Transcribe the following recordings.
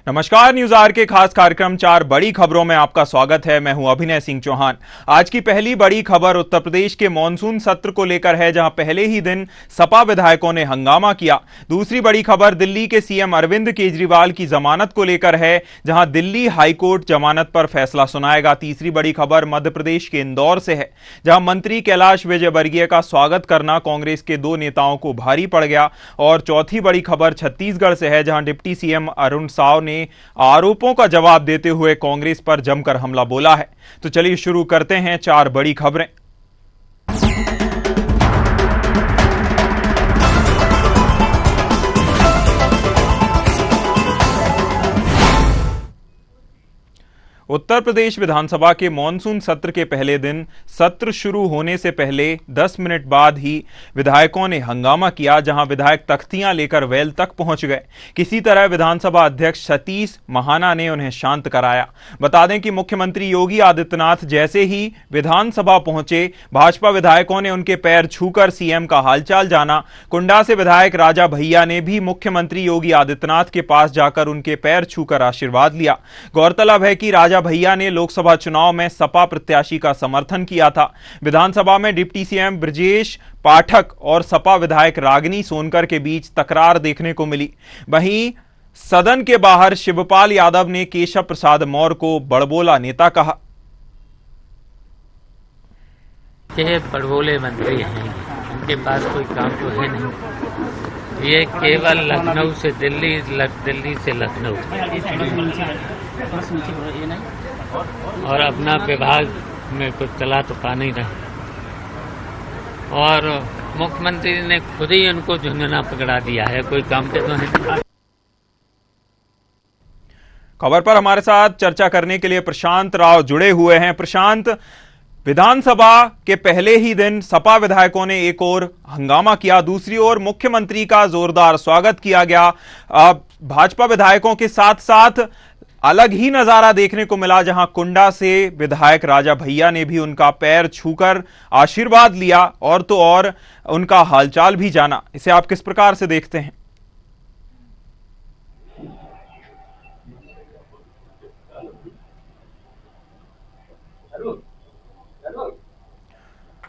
नमस्कार, news are के खास कार्यक्रम 4 बड़ी खबरों में आपका स्वागत है। मैं हूं अभिनय सिंह चौहान। आज की पहली बड़ी खबर उत्तर प्रदेश के मॉनसून सत्र को लेकर है, जहां पहले ही दिन सपा विधायकों ने हंगामा किया। दूसरी बड़ी खबर दिल्ली के सीएम अरविंद केजरीवाल की जमानत को लेकर है, जहां दिल्ली हाईकोर्ट जमानत पर फैसला सुनाएगा। तीसरी बड़ी खबर मध्य प्रदेश के इंदौर से है, जहां मंत्री कैलाश विजयवर्गीय का स्वागत करना कांग्रेस के 2 नेताओं को भारी पड़ गया। और चौथी बड़ी खबर छत्तीसगढ़ से है, जहां डिप्टी सीएम अरुण साव ने आरोपों का जवाब देते हुए कांग्रेस पर जमकर हमला बोला है। तो चलिए शुरू करते हैं 4 बड़ी खबरें। उत्तर प्रदेश विधानसभा के मॉनसून सत्र के पहले दिन सत्र शुरू होने से पहले 10 मिनट बाद ही विधायकों ने हंगामा किया, जहां विधायक तख्तियां लेकर वेल तक पहुंच गए। किसी तरह विधानसभा अध्यक्ष सतीश महाना ने उन्हें शांत कराया। बता दें कि मुख्यमंत्री योगी आदित्यनाथ जैसे ही विधानसभा पहुंचे, भाजपा विधायकों ने उनके पैर छूकर सीएम का हालचाल जाना। कुंडा से विधायक राजा भैया ने भी मुख्यमंत्री योगी आदित्यनाथ के पास जाकर उनके पैर छूकर आशीर्वाद लिया। गौरतलब है कि राजा भैया ने लोकसभा चुनाव में सपा प्रत्याशी का समर्थन किया था। विधानसभा में डिप्टी सीएम ब्रजेश पाठक और सपा विधायक रागिनी सोनकर के बीच तकरार देखने को मिली। वहीं सदन के बाहर शिवपाल यादव ने केशव प्रसाद मौर्य को बड़बोला नेता कहा। ये बड़बोले मंत्री हैं, उनके पास कोई काम तो है नहीं। ये केवल लखनऊ से दिल्ली, दिल्ली से लखनऊ और अपना विभाग में कुछ चला तो पा नहीं रहे। और मुख्यमंत्री ने खुद ही उनको झुंझुना पकड़ा दिया है, कोई काम के तो नहीं। खबर पर हमारे साथ चर्चा करने के लिए प्रशांत राव जुड़े हुए हैं। प्रशांत, विधानसभा के पहले ही दिन सपा विधायकों ने एक ओर हंगामा किया, दूसरी ओर मुख्यमंत्री का जोरदार स्वागत किया गया। भाजपा विधायकों के साथ साथ अलग ही नजारा देखने को मिला, जहां कुंडा से विधायक राजा भैया ने भी उनका पैर छूकर आशीर्वाद लिया और तो और उनका हालचाल भी जाना। इसे आप किस प्रकार से देखते हैं?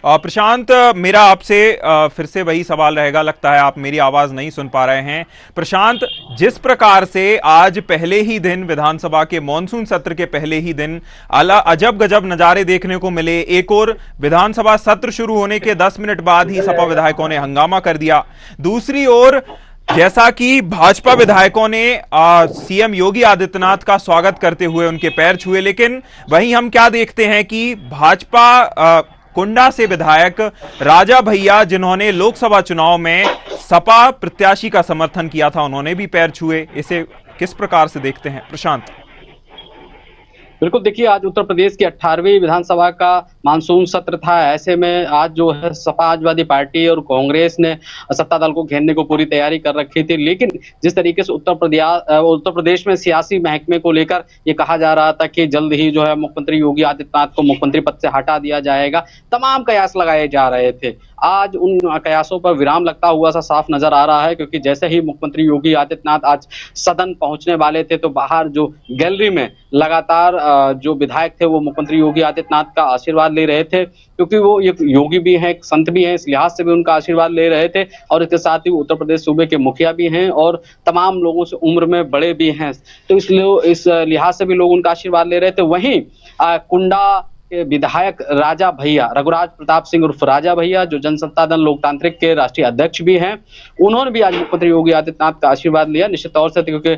प्रशांत, मेरा आपसे फिर से वही सवाल रहेगा, लगता है आप मेरी आवाज नहीं सुन पा रहे हैं। प्रशांत, जिस प्रकार से आज पहले ही दिन विधानसभा के मॉनसून सत्र के पहले ही दिन अजब गजब नजारे देखने को मिले। एक और विधानसभा सत्र शुरू होने के 10 मिनट बाद ही सपा विधायकों ने हंगामा कर दिया। दूसरी ओर जैसा कि भाजपा विधायकों ने सीएम योगी आदित्यनाथ का स्वागत करते हुए उनके पैर छुए, लेकिन वहीं हम क्या देखते हैं कि भाजपा कुंडा से विधायक राजा भैया, जिन्होंने लोकसभा चुनाव में सपा प्रत्याशी का समर्थन किया था, उन्होंने भी पैर छुए। इसे किस प्रकार से देखते हैं प्रशांत? बिल्कुल, देखिए आज उत्तर प्रदेश की 18वीं विधानसभा का मानसून सत्र था। ऐसे में आज जो है समाजवादी पार्टी और कांग्रेस ने सत्ता दल को घेरने को पूरी तैयारी कर रखी थी। लेकिन जिस तरीके से उत्तर प्रदेश में सियासी महकमे को लेकर ये कहा जा रहा था कि जल्द ही जो है मुख्यमंत्री योगी आदित्यनाथ को मुख्यमंत्री पद से हटा दिया जाएगा, तमाम कयास लगाए जा रहे थे। आज उन कयासों पर विराम लगता हुआ सा साफ नजर आ रहा है, क्योंकि जैसे ही मुख्यमंत्री योगी आदित्यनाथ आज सदन पहुंचने वाले थे तो बाहर जो गैलरी में लगातार जो विधायक थे वो मुख्यमंत्री योगी आदित्यनाथ का आशीर्वाद ले रहे थे, क्योंकि वो एक योगी भी हैं, एक संत भी हैं, इस लिहाज से भी उनका आशीर्वाद ले रहे थे। और इसके साथ ही उत्तर प्रदेश सूबे के मुखिया भी हैं और तमाम लोगों से उम्र में बड़े भी हैं, तो इसलिए इस लिहाज से भी लोग उनका आशीर्वाद ले रहे थे। वहीं कुंडा के विधायक राजा भैया, रघुराज प्रताप सिंह उर्फ राजा भैया, जो जनसत्ता दल लोकतांत्रिक के राष्ट्रीय अध्यक्ष भी हैं, उन्होंने भी आज मुख्यमंत्री योगी आदित्यनाथ का आशीर्वाद लिया। निश्चित तौर से, क्योंकि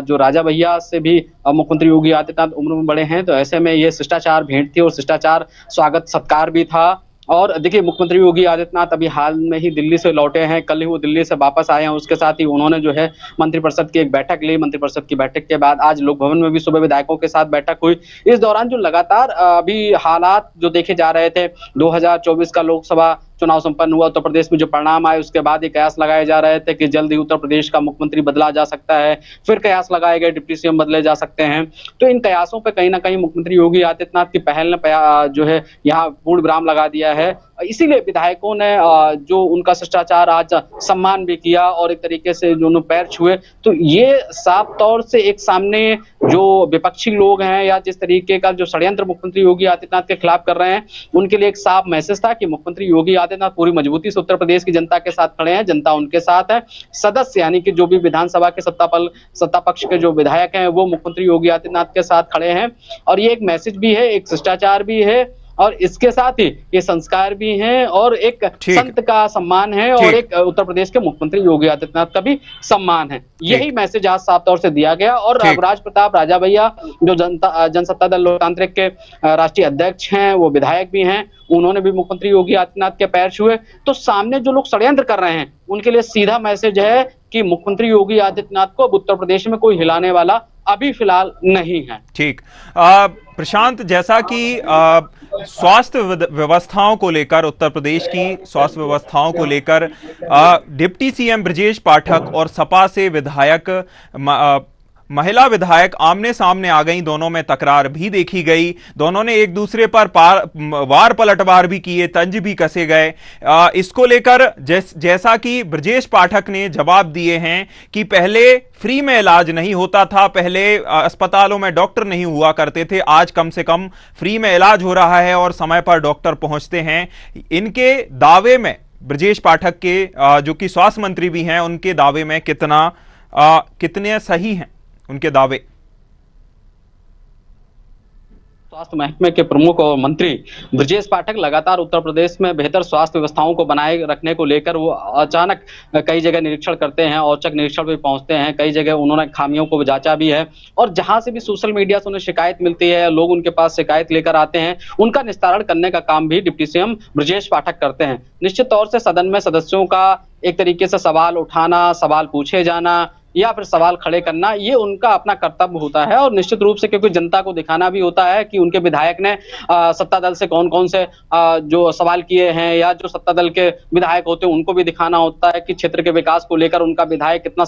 जो राजा भैया से भी मुख्यमंत्री योगी आदित्यनाथ उम्र में बड़े हैं, तो ऐसे में ये शिष्टाचार भेंट थी और शिष्टाचार स्वागत सत्कार भी था। और देखिए, मुख्यमंत्री योगी आदित्यनाथ अभी हाल में ही दिल्ली से लौटे हैं, कल ही वो दिल्ली से वापस आए हैं। उसके साथ ही उन्होंने जो है मंत्रिपरिषद की एक बैठक ली। मंत्रिपरिषद की बैठक के बाद आज लोक भवन में भी सुबह विधायकों के साथ बैठक हुई। इस दौरान जो लगातार अभी हालात जो देखे जा रहे थे, 2024 का लोकसभा चुनाव संपन्न हुआ उत्तर प्रदेश में जो परिणाम आए उसके बाद ये कयास लगाए जा रहे थे कि जल्द ही उत्तर प्रदेश का मुख्यमंत्री बदला जा सकता है, फिर कयास लगाए गए डिप्टी सीएम बदले जा सकते हैं। तो इन कयासों पे कहीं ना कहीं मुख्यमंत्री योगी आदित्यनाथ की पहल ने जो है यहाँ पूर्ण विराम लगा दिया है। इसीलिए विधायकों ने जो उनका शिष्टाचार आज सम्मान भी किया और एक तरीके से जो उन्होंने पैर छुए, तो ये साफ तौर से एक सामने जो विपक्षी लोग हैं या जिस तरीके का जो षड्यंत्र मुख्यमंत्री योगी आदित्यनाथ के खिलाफ कर रहे हैं, उनके लिए एक साफ मैसेज था कि मुख्यमंत्री योगी आदित्यनाथ पूरी मजबूती से उत्तर प्रदेश की जनता के साथ खड़े हैं, जनता उनके साथ है। सदस्य यानी कि जो भी विधानसभा के सत्ता पक्ष के जो विधायक हैं वो मुख्यमंत्री योगी आदित्यनाथ के साथ खड़े हैं। और ये एक मैसेज भी है, एक शिष्टाचार भी है और इसके साथ ही ये संस्कार भी हैं और एक संत का सम्मान है और एक उत्तर प्रदेश के मुख्यमंत्री योगी आदित्यनाथ का भी सम्मान है। यही मैसेज आज साफ तौर से दिया गया। और राज प्रताप राजा भैया जो जनसत्ता दल लोकतांत्रिक के राष्ट्रीय अध्यक्ष हैं, वो विधायक भी हैं, उन्होंने भी मुख्यमंत्री योगी आदित्यनाथ के पैर छुए। तो सामने जो लोग षड्यंत्र कर रहे हैं उनके लिए सीधा मैसेज है कि मुख्यमंत्री योगी आदित्यनाथ को अब उत्तर प्रदेश में कोई हिलाने वाला अभी फिलहाल नहीं है। ठीक। प्रशांत, जैसा कि स्वास्थ्य व्यवस्थाओं को लेकर, उत्तर प्रदेश की स्वास्थ्य व्यवस्थाओं को लेकर डिप्टी सीएम ब्रजेश पाठक और सपा से विधायक महिला विधायक आमने सामने आ गई, दोनों में तकरार भी देखी गई, दोनों ने एक दूसरे पर वार पलटवार भी किए, तंज भी कसे गए। इसको लेकर जैसा कि ब्रजेश पाठक ने जवाब दिए हैं कि पहले फ्री में इलाज नहीं होता था, पहले अस्पतालों में डॉक्टर नहीं हुआ करते थे, आज कम से कम फ्री में इलाज हो रहा है और समय पर डॉक्टर पहुंचते हैं। इनके दावे में ब्रजेश पाठक के जो कि स्वास्थ्य मंत्री भी हैं, उनके दावे में कितने सही हैं उनके दावे? स्वास्थ्य महकमे के प्रमुख और मंत्री ब्रजेश पाठक लगातार उत्तर प्रदेश में बेहतर स्वास्थ्य व्यवस्थाओं को बनाए रखने को लेकर वो अचानक कई जगह निरीक्षण करते हैं, औचक निरीक्षण भी पहुंचते हैं, कई जगह उन्होंने खामियों को जांचा भी है और जहां से भी सोशल मीडिया से उन्हें शिकायत मिलती है, लोग उनके पास शिकायत लेकर आते हैं, उनका निस्तारण करने का काम भी डिप्टी सीएम ब्रजेश पाठक करते हैं। निश्चित तौर से सदन में सदस्यों का एक तरीके से सवाल उठाना, सवाल पूछे जाना या फिर सवाल खड़े करना, ये उनका अपना कर्तव्य होता है और निश्चित रूप से क्योंकि जनता को दिखाना भी होता है कि उनके विधायक ने सत्ता दल से कौन कौन से जो सवाल किए हैं या जो सत्ता दल के विधायक होते हैं उनको भी दिखाना होता है कि क्षेत्र के विकास को लेकर उनका विधायक कितना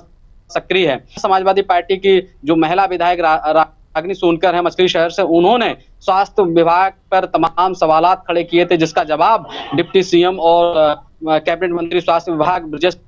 सक्रिय है। समाजवादी पार्टी की जो महिला विधायक रागिनी सोनकर है मछली शहर से, उन्होंने स्वास्थ्य विभाग पर तमाम सवालात खड़े किए थे, जिसका जवाब डिप्टी सीएम और कैबिनेट मंत्री स्वास्थ्य विभाग ब्रजेश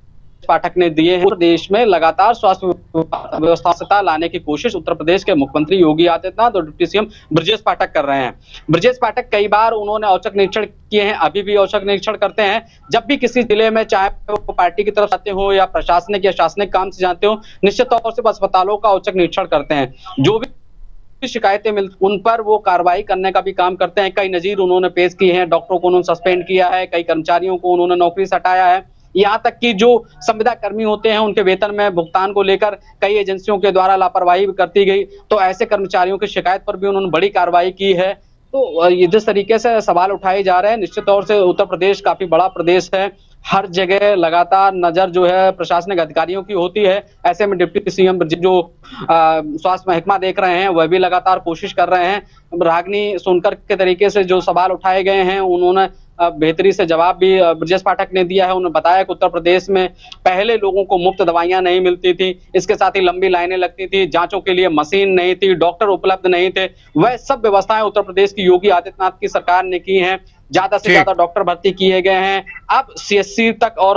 पाठक ने दिए हैं। उत्तर प्रदेश में लगातार स्वास्थ्य व्यवस्था लाने की कोशिश उत्तर प्रदेश के मुख्यमंत्री योगी आदित्यनाथ और डिप्टी सीएम ब्रजेश पाठक कर रहे हैं। ब्रजेश पाठक कई बार उन्होंने औचक निरीक्षण किए हैं, अभी भी औचक निरीक्षण करते हैं। जब भी किसी जिले में, चाहे वो पार्टी की तरफ जाते हो या प्रशासनिक या शासनिक काम से जाते हो, निश्चित तौर से अस्पतालों का औचक निरीक्षण करते हैं। जो भी शिकायतें मिलती उन पर वो कार्रवाई करने का भी काम करते हैं। कई नजीर उन्होंने पेश किए हैं, डॉक्टरों को उन्होंने सस्पेंड किया है, कई कर्मचारियों को उन्होंने नौकरी से हटाया है, यहाँ तक कि जो संविदा कर्मी होते हैं उनके वेतन में भुगतान को लेकर कई एजेंसियों के द्वारा लापरवाही भी करती गई, तो ऐसे कर्मचारियों की शिकायत पर भी उन्होंने बड़ी कार्रवाई की है। तो ये जिस तरीके से सवाल उठाए जा रहे हैं, निश्चित तौर से उत्तर प्रदेश काफी बड़ा प्रदेश है, हर जगह लगातार नजर जो है प्रशासनिक अधिकारियों की होती है। ऐसे में डिप्टी सीएम जो स्वास्थ्य महकमा देख रहे हैं वह भी लगातार कोशिश कर रहे हैं। रागिनी सोनकर के तरीके से जो सवाल उठाए गए हैं उन्होंने बेहतरी से जवाब भी ब्रजेश पाठक ने दिया है। उन्होंने बताया कि उत्तर प्रदेश में पहले लोगों को मुफ्त दवाइयां नहीं मिलती थी, इसके साथ ही लंबी लाइनें लगती थी, जांचों के लिए मशीन नहीं थी, डॉक्टर उपलब्ध नहीं थे। वह सब व्यवस्थाएं उत्तर प्रदेश की योगी आदित्यनाथ की सरकार ने की हैं। ज्यादा से ज्यादा डॉक्टर भर्ती किए गए हैं। अब सीएससी तक और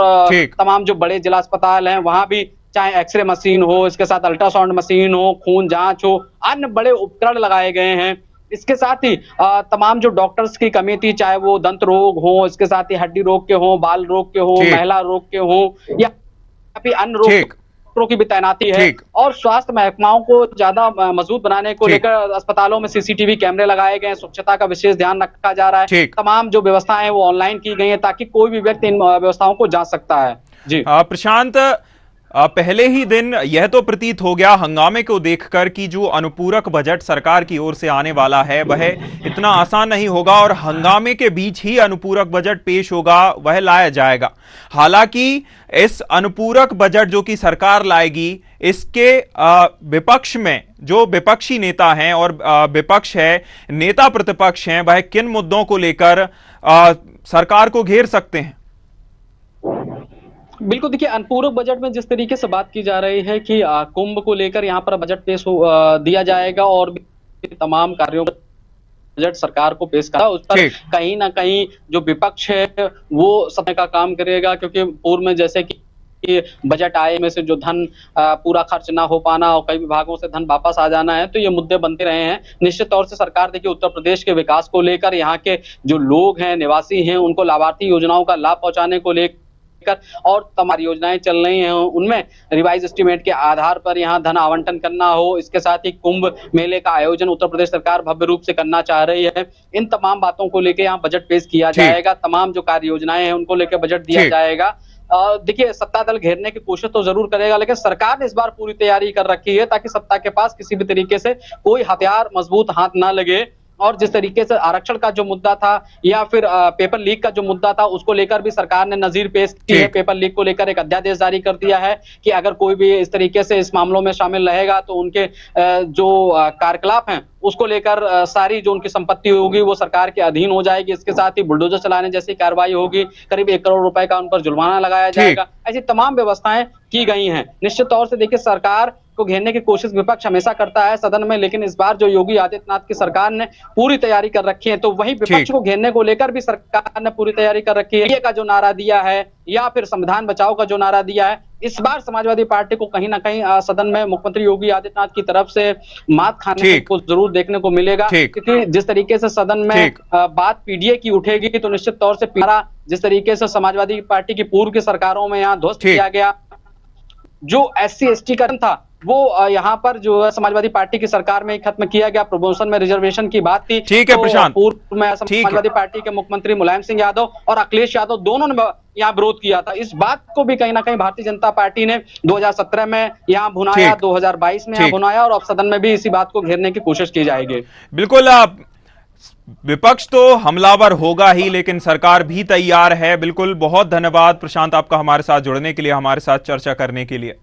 तमाम जो बड़े जिला अस्पताल हैं वहां भी चाहे एक्सरे मशीन हो, इसके साथ अल्ट्रासाउंड मशीन हो, खून जांच हो, अन्य बड़े उपकरण लगाए गए हैं। इसके साथ ही तमाम जो डॉक्टर्स की कमी थी, चाहे वो दंत रोग हो, इसके साथ ही हड्डी रोग के हो, बाल रोग के हो, महिला रोग के हो या फिर अन्य रोग डॉक्टरों की भी तैनाती है। और स्वास्थ्य महकमाओं को ज्यादा मजबूत बनाने को लेकर अस्पतालों में सीसीटीवी कैमरे लगाए गए हैं, स्वच्छता का विशेष ध्यान रखा जा रहा है। तमाम जो व्यवस्थाएं हैं वो ऑनलाइन की गई है ताकि कोई भी व्यक्ति इन व्यवस्थाओं को जांच सकता है। जी प्रशांत, पहले ही दिन यह तो प्रतीत हो गया हंगामे को देखकर कि जो अनुपूरक बजट सरकार की ओर से आने वाला है वह इतना आसान नहीं होगा और हंगामे के बीच ही अनुपूरक बजट पेश होगा, वह लाया जाएगा। हालांकि इस अनुपूरक बजट जो कि सरकार लाएगी, इसके विपक्ष में जो विपक्षी नेता हैं और विपक्ष है, नेता प्रतिपक्ष हैं, वह किन मुद्दों को लेकर सरकार को घेर सकते हैं? बिल्कुल, देखिए अनुपूरक बजट में जिस तरीके से बात की जा रही है कि कुंभ को लेकर यहाँ पर बजट पेश दिया जाएगा और भी तमाम कार्यों का बजट सरकार को पेश करा, उस पर ठीक। कहीं ना कहीं जो विपक्ष है वो समय का काम करेगा, क्योंकि पूर्व में जैसे कि बजट आय में से जो धन पूरा खर्च ना हो पाना और कई विभागों से धन वापस आ जाना है, तो ये मुद्दे बनते रहे हैं। निश्चित तौर से सरकार देखिए उत्तर प्रदेश के विकास को लेकर, यहाँ के जो लोग हैं, निवासी हैं, उनको लाभार्थी योजनाओं का लाभ पहुंचाने को लेकर और तमाम योजनाएं चल रही हैं, उनमें रिवाइज एस्टीमेट के आधार पर यहाँ धन आवंटन करना हो। इसके साथ ही कुंभ मेले का आयोजन उत्तर प्रदेश सरकार भव्य रूप से करना चाह रही है। इन तमाम बातों को लेकर यहाँ बजट पेश किया जाएगा, तमाम जो कार्य योजनाएं हैं उनको लेकर बजट दिया जाएगा। देखिए सत्ता दल घेरने की कोशिश तो जरूर करेगा, लेकिन सरकार ने इस बार पूरी तैयारी कर रखी है ताकि सत्ता के पास किसी भी तरीके से कोई हथियार मजबूत हाथ ना लगे। और जिस तरीके से आरक्षण का जो मुद्दा था या फिर पेपर लीक का जो मुद्दा था, उसको लेकर भी सरकार ने नजीर पेश की है। पेपर लीक को लेकर एक अध्यादेश जारी कर दिया है कि अगर कोई भी इस तरीके से इस मामलों में शामिल रहेगा तो उनके जो कार्यकलाप हैं उसको लेकर सारी जो उनकी संपत्ति होगी वो सरकार के अधीन हो जाएगी। इसके साथ ही बुलडोजर चलाने जैसी कार्रवाई होगी, करीब 1 करोड़ रुपए का उन पर जुर्माना लगाया जाएगा। ऐसी तमाम व्यवस्थाएं की गई हैं। निश्चित तौर से देखिए सरकार को घेरने की कोशिश विपक्ष हमेशा करता है सदन में, लेकिन इस बार जो योगी आदित्यनाथ की सरकार ने पूरी तैयारी कर रखी है, तो वही विपक्ष को घेरने को लेकर भी सरकार ने पूरी तैयारी कर रखी है। ये का जो नारा दिया है या फिर संविधान बचाओ का जो नारा दिया है, इस बार समाजवादी पार्टी को कहीं ना कहीं सदन में मुख्यमंत्री योगी आदित्यनाथ की तरफ से मात खाने को जरूर देखने को मिलेगा, क्योंकि जिस तरीके से सदन में बात पीडीए की उठेगी तो निश्चित तौर से पीड़ा जिस तरीके से समाजवादी पार्टी की पूर्व की सरकारों में यहाँ ध्वस्त किया गया, जो SC/ST का था वो यहाँ पर जो समाजवादी पार्टी की सरकार में खत्म किया गया। प्रमोशन में रिजर्वेशन की बात थी, ठीक है प्रशांत। पूर्व में समाजवादी पार्टी के मुख्यमंत्री मुलायम सिंह यादव और अखिलेश यादव दोनों ने यहाँ विरोध किया था। इस बात को भी कहीं ना कहीं भारतीय जनता पार्टी ने 2017 में यहाँ भुनाया, 2022 में यहाँ भुनाया और अब सदन में भी इसी बात को घेरने की कोशिश की जाएगी। बिल्कुल, विपक्ष तो हमलावर होगा ही, लेकिन सरकार भी तैयार है। बिल्कुल, बहुत धन्यवाद प्रशांत आपका हमारे साथ जुड़ने के लिए, हमारे साथ चर्चा करने के लिए।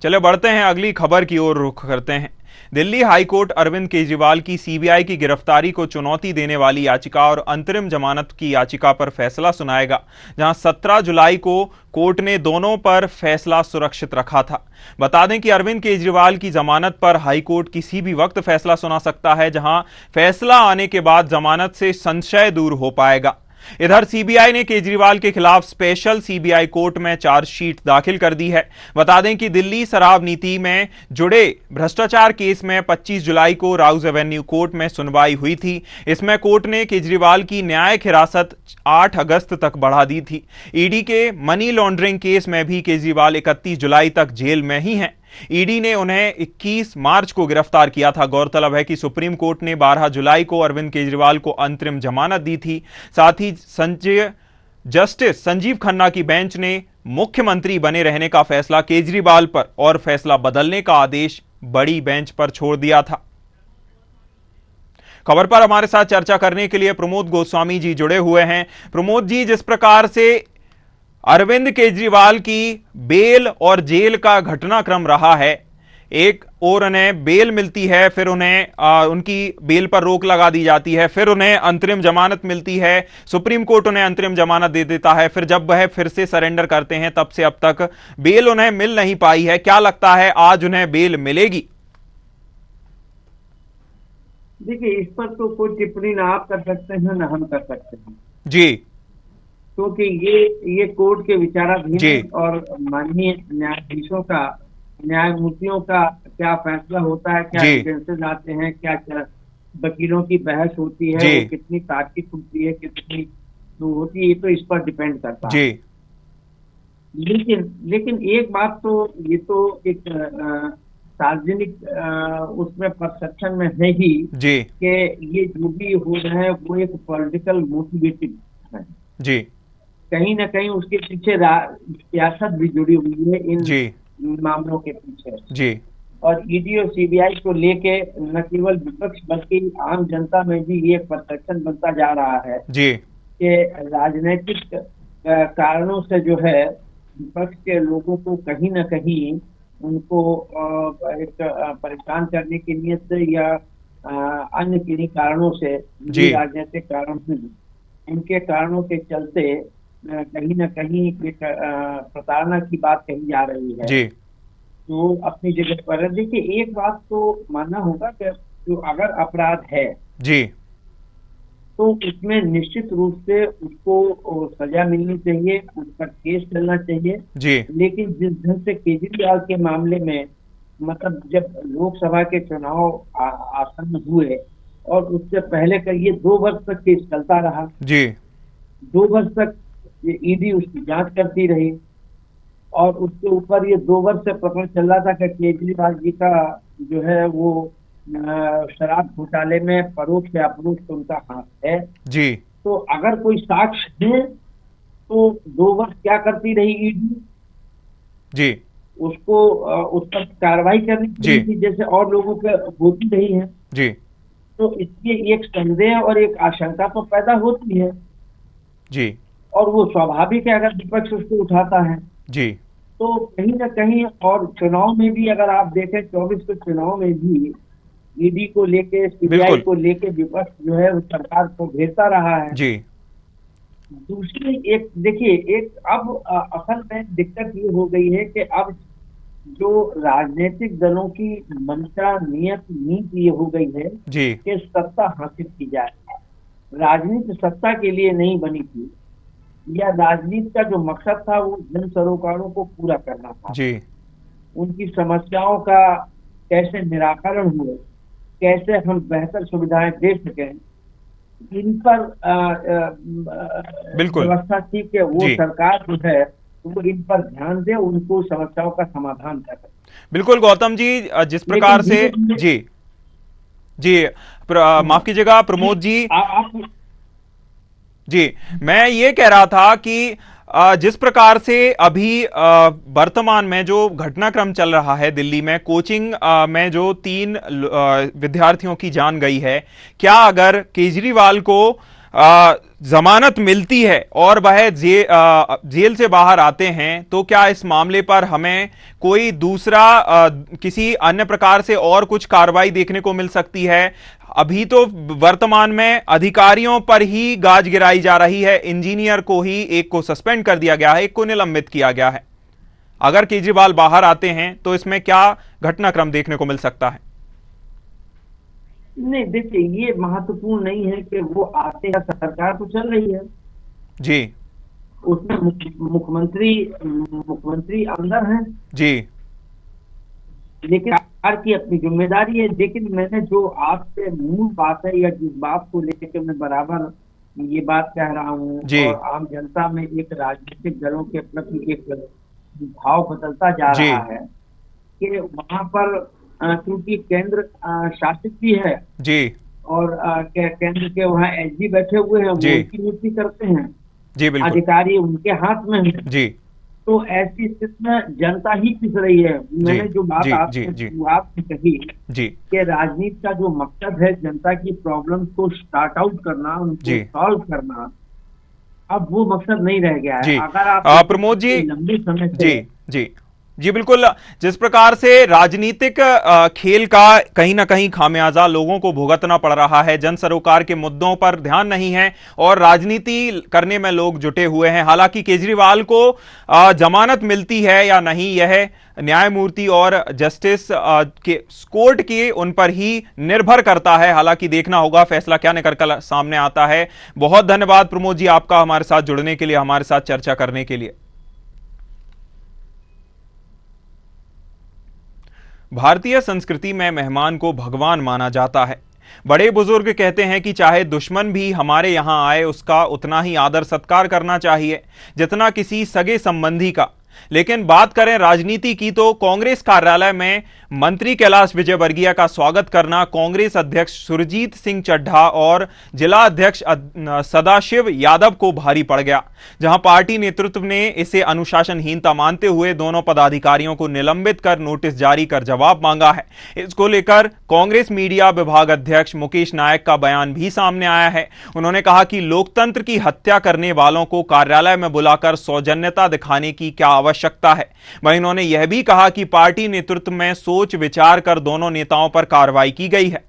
चले बढ़ते हैं, अगली खबर की ओर रुख करते हैं। दिल्ली हाईकोर्ट अरविंद केजरीवाल की सीबीआई की गिरफ्तारी को चुनौती देने वाली याचिका और अंतरिम जमानत की याचिका पर फैसला सुनाएगा, जहां 17 जुलाई को कोर्ट ने दोनों पर फैसला सुरक्षित रखा था। बता दें कि अरविंद केजरीवाल की जमानत पर हाईकोर्ट किसी भी वक्त फैसला सुना सकता है, जहां फैसला आने के बाद जमानत से संशय दूर हो पाएगा। इधर सीबीआई ने केजरीवाल के खिलाफ स्पेशल सीबीआई कोर्ट में चार्जशीट दाखिल कर दी है। बता दें कि दिल्ली शराब नीति में जुड़े भ्रष्टाचार केस में 25 जुलाई को राउज एवेन्यू कोर्ट में सुनवाई हुई थी। इसमें कोर्ट ने केजरीवाल की न्यायिक हिरासत 8 अगस्त तक बढ़ा दी थी। ईडी के मनी लॉन्ड्रिंग केस में भी केजरीवाल 31 जुलाई तक जेल में ही हैं। ईडी ने उन्हें 21 मार्च को गिरफ्तार किया था। गौरतलब है कि सुप्रीम कोर्ट ने 12 जुलाई को अरविंद केजरीवाल को अंतरिम जमानत दी थी। साथ ही जस्टिस संजीव खन्ना की बेंच ने मुख्यमंत्री बने रहने का फैसला केजरीवाल पर और फैसला बदलने का आदेश बड़ी बेंच पर छोड़ दिया था। खबर पर हमारे साथ चर्चा करने के लिए प्रमोद गोस्वामी जी जुड़े हुए हैं। प्रमोद जी, जिस प्रकार से अरविंद केजरीवाल की बेल और जेल का घटनाक्रम रहा है, एक और उन्हें बेल मिलती है, फिर उन्हें उनकी बेल पर रोक लगा दी जाती है, फिर उन्हें अंतरिम जमानत मिलती है, सुप्रीम कोर्ट उन्हें अंतरिम जमानत दे देता है, फिर जब वह फिर से सरेंडर करते हैं तब से अब तक बेल उन्हें मिल नहीं पाई है। क्या लगता है आज उन्हें बेल मिलेगी? देखिए, इस पर तो कोई टिप्पणी ना आप कर सकते हैं ना हम कर सकते हैं जी, क्योंकि ये कोर्ट के विचाराधीन और माननीय न्यायाधीशों का, न्यायमूर्तियों का क्या फैसला होता है, क्या एविडेंसेस आते हैं, क्या वकीलों की बहस होती है, वो कितनी तार्किक होती है, कितनी होती है, तो इस पर डिपेंड करता है। लेकिन एक बात तो ये तो एक सार्वजनिक उसमें परसेप्शन में है ही कि ये जो भी हो रहा है वो एक पॉलिटिकल मोटिवेटेड है जी। कहीं ना कहीं उसके पीछे सियासत भी जुड़ी हुई है इन मामलों के पीछे जी। और ईडी और सीबीआई को लेके न केवल विपक्ष बल्कि आम जनता में भी ये परसेप्शन बनता जा रहा है जी कि राजनीतिक कारणों से जो है विपक्ष के लोगों को कहीं ना कहीं उनको एक परेशान करने की नीयत से या अन्य किन्हीं कारणों से, राजनीतिक कारणों से, इनके कारणों के चलते कहीं न कहीं प्रताड़ना की बात कही जा रही है जी। तो अपनी जगह पर देखिए, एक बात तो मानना होगा कि जो अगर अपराध है जी, तो उसमें निश्चित रूप से उसको सजा मिलनी चाहिए, उस पर केस चलना चाहिए जी। लेकिन जिस ढंग से केजरीवाल के मामले में, मतलब जब लोकसभा के चुनाव आसन्न हुए और उससे पहले का ये 2 वर्ष तक केस चलता रहा जी, 2 वर्ष तक ईडी उसकी जांच करती रही और उसके ऊपर ये 2 वर्ष से प्रकरण चल रहा था कि केजरीवाल जी का जो है वो शराब घोटाले में परोक्ष या अप्रोक्ष उनका हाथ है जी। तो अगर कोई साक्ष्य है तो 2 वर्ष क्या करती रही ईडी जी, उसको उस पर कार्रवाई करनी चाहिए जैसे और लोगों पे होती रही है जी। तो इसलिए एक संदेह और एक आशंका तो पैदा होती है जी, और वो स्वाभाविक है अगर विपक्ष उसको उठाता है जी। तो कहीं ना कहीं, और चुनाव में भी अगर आप देखें 24 के चुनाव में भी ईडी को लेके, सीबीआई को लेके विपक्ष जो है उस सरकार को घेरता रहा है जी। दूसरी एक देखिए, एक अब असल में दिक्कत ये हो गई है कि अब जो राजनीतिक दलों की मंशा, नियत, नीति ये हो गई है जी कि सत्ता हासिल की जाए। राजनीति सत्ता के लिए नहीं बनी थी, या राजनीति का जो मकसद था वो जन सरोकारों को पूरा करना था जी। उनकी समस्याओं का कैसे निराकरण हुए, कैसे हम बेहतर सुविधाएं दे सकें, इन पर बिल्कुल व्यवस्था थी कि वो सरकार जो है वो इन पर ध्यान दे, उनको समस्याओं का समाधान करे। बिल्कुल गौतम जी, जिस प्रकार से जी जी माफ कीजिएगा प्रमोद जी, जी मैं ये कह रहा था कि जिस प्रकार से अभी वर्तमान में जो घटनाक्रम चल रहा है दिल्ली में, कोचिंग में जो 3 विद्यार्थियों की जान गई है, क्या अगर केजरीवाल को जमानत मिलती है और वह जेल से बाहर आते हैं तो क्या इस मामले पर हमें कोई दूसरा किसी अन्य प्रकार से और कुछ कार्रवाई देखने को मिल सकती है? अभी तो वर्तमान में अधिकारियों पर ही गाज गिराई जा रही है, इंजीनियर को ही एक को सस्पेंड कर दिया गया है, एक को निलंबित किया गया है। अगर केजरीवाल बाहर आते हैं तो इसमें क्या घटनाक्रम देखने को मिल सकता है? नहीं देखिए, ये महत्वपूर्ण नहीं है कि वो आते हैं, सरकार तो चल रही है जी, उसमें मुख्यमंत्री अंदर हैं जी, लेकिन सरकार की अपनी जिम्मेदारी है। लेकिन मैंने जो आपसे मूल बात है या जिस बात को लेकर मैं बराबर ये बात कह रहा हूँ, और आम जनता में एक राजनीतिक दलों के प्रति एक भाव बदलता जा रहा है कि वहां पर क्योंकि केंद्र शासित भी है जी, और केंद्र के वहाँ एसजी बैठे हुए हैं, वो उनकी नियुक्ति करते हैं जी, बिल्कुल अधिकारी उनके हाथ में है जी। तो ऐसी स्थिति में जनता ही पिस रही है। मैंने जो बात आपसे कही जी कि राजनीति का जो मकसद है जनता की प्रॉब्लम्स को स्टार्ट आउट करना, उनको सॉल्व करना, अब वो मकसद नहीं रह गया है। अगर आप प्रमोद जी लंबे समय से जी बिल्कुल, जिस प्रकार से राजनीतिक खेल का कहीं ना कहीं खामियाजा लोगों को भुगतना पड़ रहा है, जन सरोकार के मुद्दों पर ध्यान नहीं है और राजनीति करने में लोग जुटे हुए हैं। हालांकि केजरीवाल को जमानत मिलती है या नहीं, यह न्यायमूर्ति और जस्टिस के कोर्ट के उन पर ही निर्भर करता है। हालांकि देखना होगा फैसला क्या निकल कर सामने आता है। बहुत धन्यवाद प्रमोद जी आपका हमारे साथ जुड़ने के लिए, हमारे साथ चर्चा करने के लिए। भारतीय संस्कृति में मेहमान को भगवान माना जाता है। बड़े बुजुर्ग कहते हैं कि चाहे दुश्मन भी हमारे यहां आए उसका उतना ही आदर सत्कार करना चाहिए जितना किसी सगे संबंधी का। लेकिन बात करें राजनीति की तो कांग्रेस कार्यालय में मंत्री कैलाश विजयवर्गीय का स्वागत करना कांग्रेस अध्यक्ष सुरजीत सिंह चड्ढा और जिला अध्यक्ष सदाशिव यादव को भारी पड़ गया, जहां पार्टी नेतृत्व ने इसे अनुशासनहीनता मानते हुए दोनों पदाधिकारियों को निलंबित कर नोटिस जारी कर जवाब मांगा है। इसको लेकर कांग्रेस मीडिया विभाग अध्यक्ष मुकेश नायक का बयान भी सामने आया है। उन्होंने कहा कि लोकतंत्र की हत्या करने वालों को कार्यालय में बुलाकर सौजन्यता दिखाने की क्या आवश्यकता है। वहीं उन्होंने यह भी कहा कि पार्टी नेतृत्व में सोच विचार कर दोनों नेताओं पर कार्रवाई की गई है।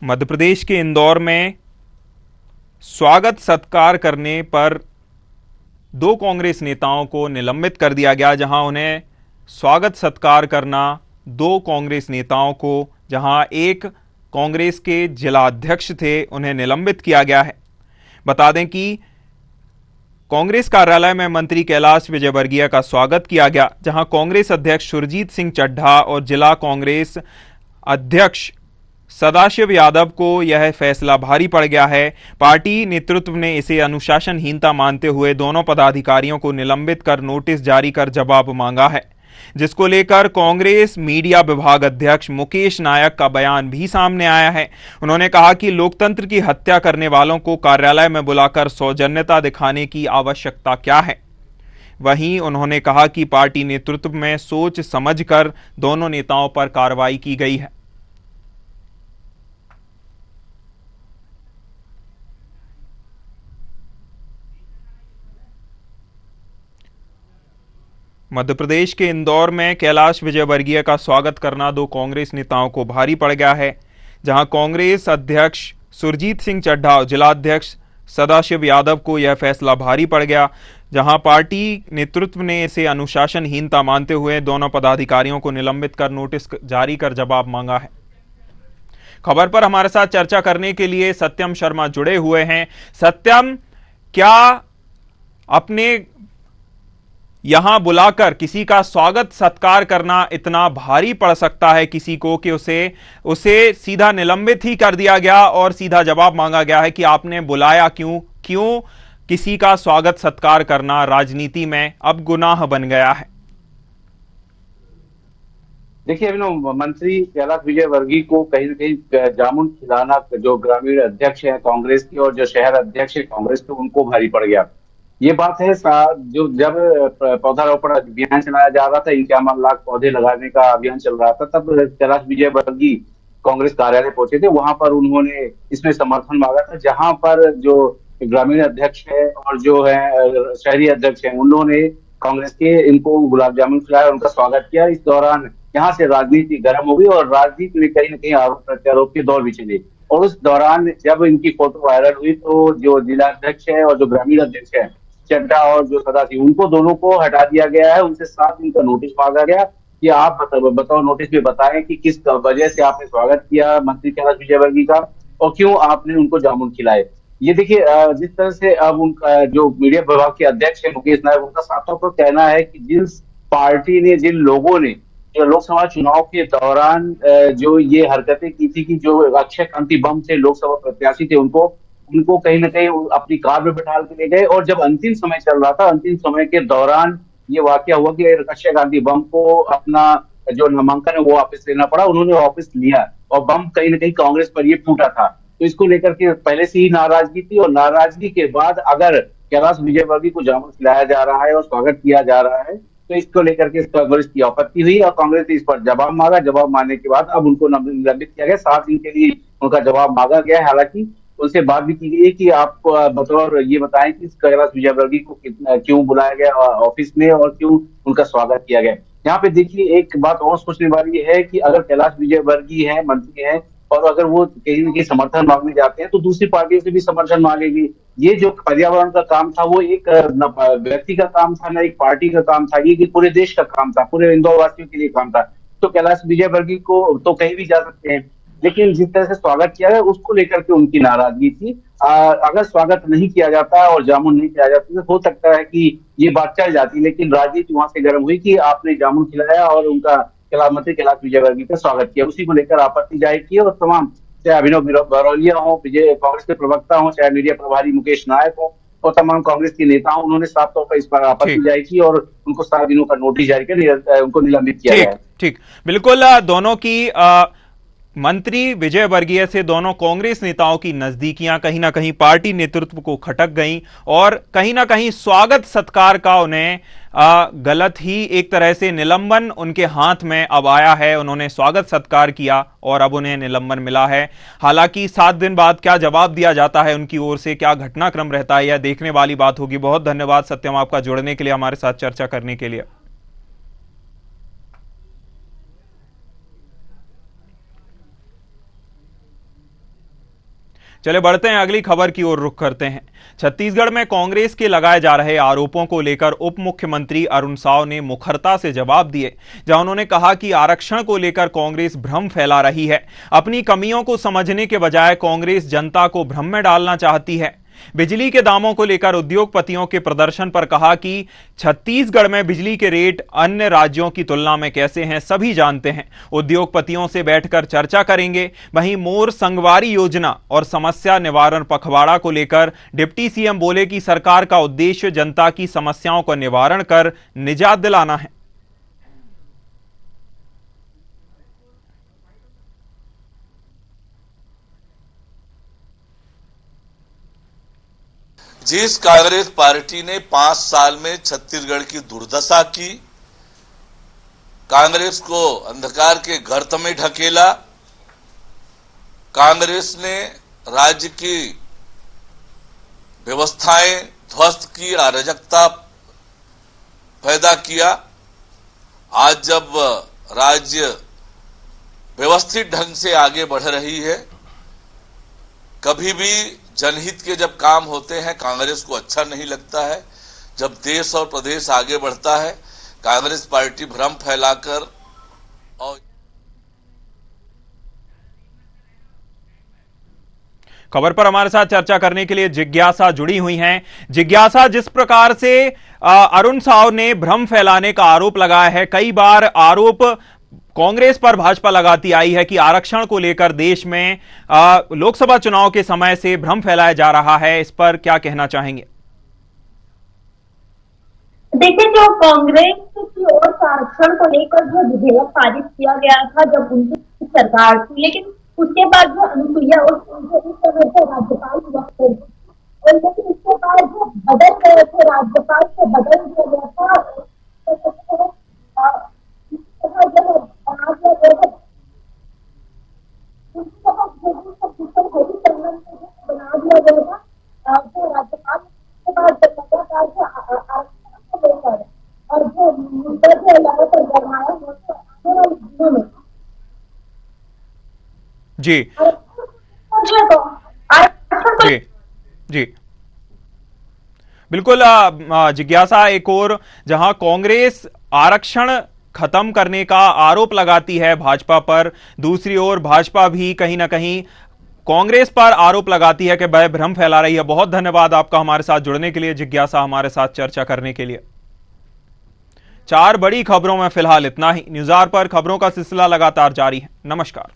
मध्य प्रदेश के इंदौर में स्वागत सत्कार करने पर 2 कांग्रेस नेताओं को निलंबित कर दिया गया, जहां उन्हें स्वागत सत्कार करना 2 कांग्रेस नेताओं को, जहां एक कांग्रेस के जिला अध्यक्ष थे, उन्हें निलंबित किया गया है। बता दें कि कांग्रेस कार्यालय में मंत्री कैलाश विजयवर्गीय का स्वागत किया गया, जहां कांग्रेस अध्यक्ष सुरजीत सिंह चड्ढा और जिला कांग्रेस अध्यक्ष सदाशिव यादव को यह फैसला भारी पड़ गया है। पार्टी नेतृत्व ने इसे अनुशासनहीनता मानते हुए दोनों पदाधिकारियों को निलंबित कर नोटिस जारी कर जवाब मांगा है, जिसको लेकर कांग्रेस मीडिया विभाग अध्यक्ष मुकेश नायक का बयान भी सामने आया है। उन्होंने कहा कि लोकतंत्र की हत्या करने वालों को कार्यालय में बुलाकर सौजन्यता दिखाने की आवश्यकता क्या है। वहीं उन्होंने कहा कि पार्टी नेतृत्व में सोच समझकर दोनों नेताओं पर कार्रवाई की गई है। मध्य प्रदेश के इंदौर में कैलाश विजयवर्गीय का स्वागत करना 2 कांग्रेस नेताओं को भारी पड़ गया है, जहां कांग्रेस अध्यक्ष सुरजीत सिंह चड्ढा और जिलाध्यक्ष सदाशिव यादव को यह फैसला भारी पड़ गया, जहां पार्टी नेतृत्व ने इसे अनुशासनहीनता मानते हुए दोनों पदाधिकारियों को निलंबित कर नोटिस जारी कर जवाब मांगा है। खबर पर हमारे साथ चर्चा करने के लिए सत्यम शर्मा जुड़े हुए हैं। सत्यम, क्या अपने यहां बुलाकर किसी का स्वागत सत्कार करना इतना भारी पड़ सकता है किसी को कि उसे सीधा निलंबित ही कर दिया गया और सीधा जवाब मांगा गया है कि आपने बुलाया क्यों किसी का स्वागत सत्कार करना राजनीति में अब गुनाह बन गया है। देखिए अभिनव, मंत्री कैलाश विजयवर्गीय को कहीं न कहीं जामुन खिलाना जो ग्रामीण अध्यक्ष है कांग्रेस के और जो शहर अध्यक्ष है कांग्रेस के, उनको भारी पड़ गया। ये बात है जो जब पौधारोपण अभियान चलाया जा रहा था, 51 लाख पौधे लगाने का अभियान चल रहा था, तब कैलाश विजयवर्गीय कांग्रेस कार्यालय पहुंचे थे। वहां पर उन्होंने इसमें समर्थन मांगा था, जहां पर जो ग्रामीण अध्यक्ष है और जो है शहरी अध्यक्ष है, उन्होंने कांग्रेस के इनको गुलाब जामुन खिलाया, उनका स्वागत किया। इस दौरान यहाँ से राजनीति गर्म हो गई और राजनीति में कहीं न कहीं आरोप प्रत्यारोप के दौर भी चले। और उस दौरान जब इनकी फोटो वायरल हुई तो जो जिला अध्यक्ष है और जो ग्रामीण अध्यक्ष है चड्ढा और जो सदाशिव, उनको दोनों को हटा दिया गया है। उनसे 7 दिन का नोटिस मांगा गया कि आप बताओ नोटिस में बताएं कि किस वजह से आपने स्वागत किया मंत्री कैलाश विजयवर्गीय का और क्यों आपने उनको जामुन खिलाए। ये देखिए जिस तरह से अब उनका जो मीडिया विभाग के अध्यक्ष है मुकेश नायक, उनका साफ तौर पर कहना है कि जिस पार्टी ने, जिन लोगों ने जो लोकसभा चुनाव के दौरान जो ये हरकतें की थी कि जो अक्षय कांति बम थे, लोकसभा प्रत्याशी थे, उनको कहीं ना कहीं अपनी कार में बैठा के ले गए और जब अंतिम समय चल रहा था, अंतिम समय के दौरान ये वाकया हुआ कि अक्षय कांति बम को अपना जो नामांकन है वो वापस लेना पड़ा। उन्होंने वापस लिया और बम कहीं ना कहीं कांग्रेस पर ये फूटा था। तो इसको लेकर के पहले से ही नाराजगी थी और नाराजगी के बाद अगर कैलाश विजयवर्गीय को जामुन खिलाया जा रहा है और स्वागत किया जा रहा है तो इसको लेकर के कांग्रेस की आपत्ति हुई और कांग्रेस ने इस पर जवाब मांगा। जवाब मांगने के बाद अब उनको निलंबित किया गया। 7 दिन के लिए उनका जवाब मांगा गया है। हालांकि उनसे बात भी की गई है कि आप बतौर ये बताएं कि कैलाश विजयवर्गीय को क्यों बुलाया गया ऑफिस में और क्यों उनका स्वागत किया गया। यहाँ पे देखिए एक बात और सोचने वाली है कि अगर कैलाश विजयवर्गीय है, मंत्री है, और अगर वो कहीं न कहीं समर्थन मांगने जाते हैं तो दूसरी पार्टियों से भी समर्थन मांगेगी। ये जो पर्यावरण का काम था वो एक व्यक्ति का काम था, न एक पार्टी का काम था, ये पूरे देश का काम था, पूरे इंदौर वासियों के लिए काम था। तो कैलाश विजयवर्गीय को तो कहीं भी जा सकते हैं, लेकिन जिस तरह से स्वागत किया गया उसको लेकर के उनकी नाराजगी थी। अगर स्वागत नहीं किया जाता और जामुन नहीं किया जाता तो हो सकता है कि ये बात चल जाती, लेकिन राजनीति वहां से गर्म हुई कि आपने जामुन खिलाया और उनका मंत्री कैलाश विजयवर्गीय का स्वागत किया। उसी को लेकर आपत्ति जाहिर की और तमाम, चाहे अभिनव बरौलिया हो, कांग्रेस के प्रवक्ता हो, चाहे मीडिया प्रभारी मुकेश नायक हो और तमाम कांग्रेस के नेता हो, उन्होंने साफ तौर पर इस पर आपत्ति जाहिर की और उनको 7 दिनों का नोटिस जारी कर उनको निलंबित किया गया। ठीक, बिल्कुल। दोनों की मंत्री विजयवर्गीय से दोनों कांग्रेस नेताओं की नजदीकियां कहीं ना कहीं पार्टी नेतृत्व को खटक गईं और कहीं ना कहीं स्वागत सत्कार का उन्हें गलत ही एक तरह से निलंबन उनके हाथ में अब आया है। उन्होंने स्वागत सत्कार किया और अब उन्हें निलंबन मिला है। हालांकि 7 दिन बाद क्या जवाब दिया जाता है उनकी ओर से, क्या घटनाक्रम रहता है, यह देखने वाली बात होगी। बहुत धन्यवाद सत्यम आपका जुड़ने के लिए, हमारे साथ चर्चा करने के लिए। चले बढ़ते हैं, अगली खबर की ओर रुख करते हैं। छत्तीसगढ़ में कांग्रेस के लगाए जा रहे आरोपों को लेकर उप मुख्यमंत्री अरुण साव ने मुखरता से जवाब दिए, जहां उन्होंने कहा कि आरक्षण को लेकर कांग्रेस भ्रम फैला रही है। अपनी कमियों को समझने के बजाय कांग्रेस जनता को भ्रम में डालना चाहती है। बिजली के दामों को लेकर उद्योगपतियों के प्रदर्शन पर कहा कि छत्तीसगढ़ में बिजली के रेट अन्य राज्यों की तुलना में कैसे हैं सभी जानते हैं, उद्योगपतियों से बैठकर चर्चा करेंगे। वहीं मोर संगवारी योजना और समस्या निवारण पखवाड़ा को लेकर डिप्टी सीएम बोले कि सरकार का उद्देश्य जनता की समस्याओं का निवारण कर निजात दिलाना है। जिस कांग्रेस पार्टी ने 5 साल में छत्तीसगढ़ की दुर्दशा की, कांग्रेस को अंधकार के गर्त में ढकेला, कांग्रेस ने राज्य की व्यवस्थाएं ध्वस्त की, अराजकता पैदा किया। आज जब राज्य व्यवस्थित ढंग से आगे बढ़ रही है, कभी भी जनहित के जब काम होते हैं कांग्रेस को अच्छा नहीं लगता है। जब देश और प्रदेश आगे बढ़ता है, कांग्रेस पार्टी भ्रम फैलाकर और खबर पर हमारे साथ चर्चा करने के लिए जिज्ञासा जुड़ी हुई हैं। जिज्ञासा, जिस प्रकार से अरुण साव ने भ्रम फैलाने का आरोप लगाया है, कई बार आरोप कांग्रेस पर भाजपा लगाती आई है कि आरक्षण को लेकर देश में लोकसभा चुनाव के समय से भ्रम फैलाया जा रहा है, इस पर क्या कहना चाहेंगे? देखिए, जो कांग्रेस की ओर से आरक्षण को लेकर जो विधेयक पारित किया गया था जब उनकी सरकार थी, लेकिन उसके बाद जो अनुसुईया उस समय से राज्यपाल हुआ करती थी, और लेकिन उसके बाद जो बदल गए थे, राज्यपाल से बदल दिया गया था, और जो मुद्दा जो लगातार गरमाया वो जी जी जी बिल्कुल। जिज्ञासा, एक और जहां कांग्रेस आरक्षण खत्म करने का आरोप लगाती है भाजपा पर, दूसरी ओर भाजपा भी कहीं ना कहीं कांग्रेस पर आरोप लगाती है कि वह भ्रम फैला रही है। बहुत धन्यवाद आपका हमारे साथ जुड़ने के लिए, जिज्ञासा, हमारे साथ चर्चा करने के लिए। 4 बड़ी खबरों में फिलहाल इतना ही। न्यूज़ आवर पर खबरों का सिलसिला लगातार जारी है। नमस्कार।